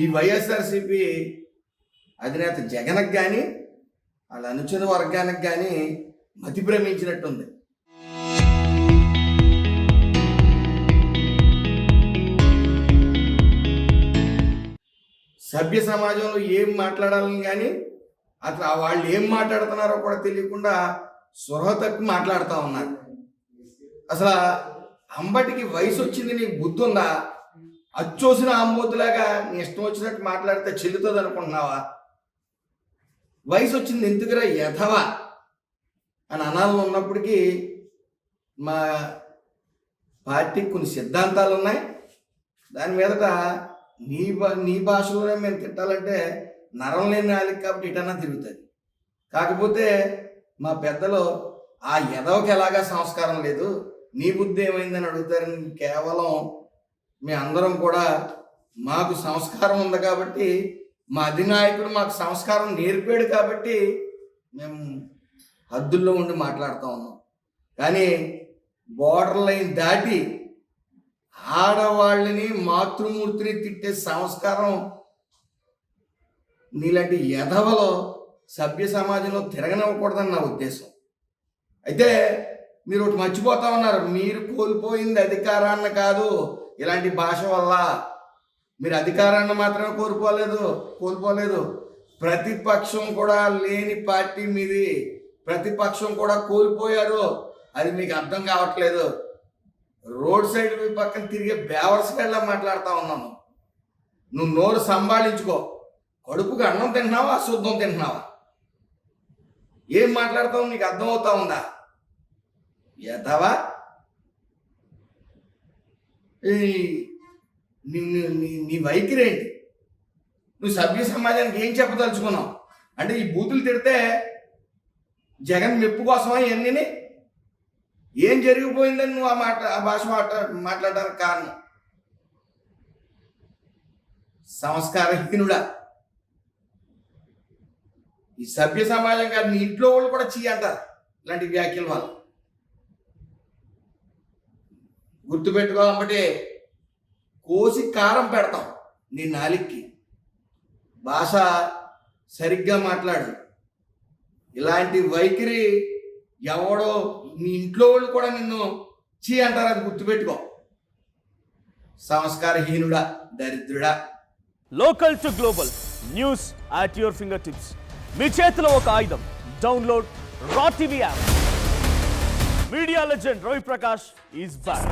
ఈ వైఎస్ఆర్సీపీ అధినేత జగన్కి కానీ వాళ్ళ అనుచర వర్గానికి కానీ మతి భ్రమించినట్టుంది. సభ్య సమాజంలో ఏం మాట్లాడాలని కానీ అసలు వాళ్ళు ఏం మాట్లాడుతున్నారో కూడా తెలియకుండా స్పృహ తప్పి మాట్లాడుతూ ఉన్నారు. అసలు అంబటికి వయసు వచ్చింది, నీకు బుద్ధి ఉందా? అచ్చోసిన ఆంబోతులాగా నీ ఇష్టం వచ్చినట్టు మాట్లాడితే చెల్లుతుంది అనుకుంటున్నావా? వయసు వచ్చింది ఎందుకురా ఎధవా అని అనాలని ఉన్నప్పటికీ మా పార్టీకి కొన్ని సిద్ధాంతాలు ఉన్నాయి. దాని మీదట నీ భాషలోనే మేము తిట్టాలంటే నరం లేని నాలికి కాబట్టి ఇటన్నా తిరుగుతుంది. కాకపోతే మా పెద్దలు ఆ ఎదవకి ఎలాగా సంస్కారం లేదు, నీ బుద్ధి ఏమైందని అడుగుతారని కేవలం మీ అందరం కూడా మాకు సంస్కారం ఉంది కాబట్టి, మా అధినాయకుడు మాకు సంస్కారం నేర్పాడు కాబట్టి మేము హద్దుల్లో ఉండి మాట్లాడుతూ ఉన్నాం. కానీ బోర్డర్ లైన్ దాటి ఆడవాళ్ళని మాతృమూర్తిని తిట్టే సంస్కారం నీలాంటి ఎధవలో సభ్య సమాజంలో తిరగనివ్వకూడదని నా ఉద్దేశం. అయితే మీరు ఒకటి మర్చిపోతా ఉన్నారు, మీరు కోల్పోయింది అధికారాన్ని కాదు. ఇలాంటి భాష వల్ల మీరు అధికారాన్ని మాత్రమే కోల్పోలేదు, ప్రతిపక్షం కూడా లేని పార్టీ మీది. ప్రతిపక్షం కూడా కోల్పోయారు, అది మీకు అర్థం కావట్లేదు. రోడ్ సైడ్ పక్కన తిరిగే బేవర్స్ గడ్లా మాట్లాడుతూ ఉన్నాను. నువ్వు నోరు సంభాళించుకో. కడుపుకి అన్నం తింటున్నావా, అశుద్ధం తింటున్నావా? ఏం మాట్లాడతావు నీకు అర్థమవుతా ఉందా? ఎదవా నీ వైఖరి ఏంటి? నువ్వు సభ్య సమాజానికి ఏం చెప్పదలుచుకున్నావు? అంటే ఈ బూతులు తిడితే జగన్ మెప్పు కోసమా? ఇవన్నీ ఏం జరిగిపోయిందని నువ్వు ఆ భాష మాట్లాడడానికి కారణం? సంస్కారహీనుడా. ఈ సభ్య సమాజం కాదు, నీ ఇంట్లో వాళ్ళు కూడా అంటారు ఇలాంటి వ్యాఖ్యల వల్ల. గుర్తుపెట్టుకోవాలంటే కోసి కారం పెడతాం నీ నాలిక్కి. భాష సరిగ్గా మాట్లాడు. ఇలాంటి వైఖరి ఎవడో నీ ఇంట్లో వాళ్ళు కూడా నిన్ను అంటారు, అది గుర్తుపెట్టుకో. సంస్కారహీనుడా, దరిద్రుడా. Local to global news at your finger tips. మీ చేతిలో ఒక ఆయుధం. Download Raw TV app. Media legend Ravi Prakash is back.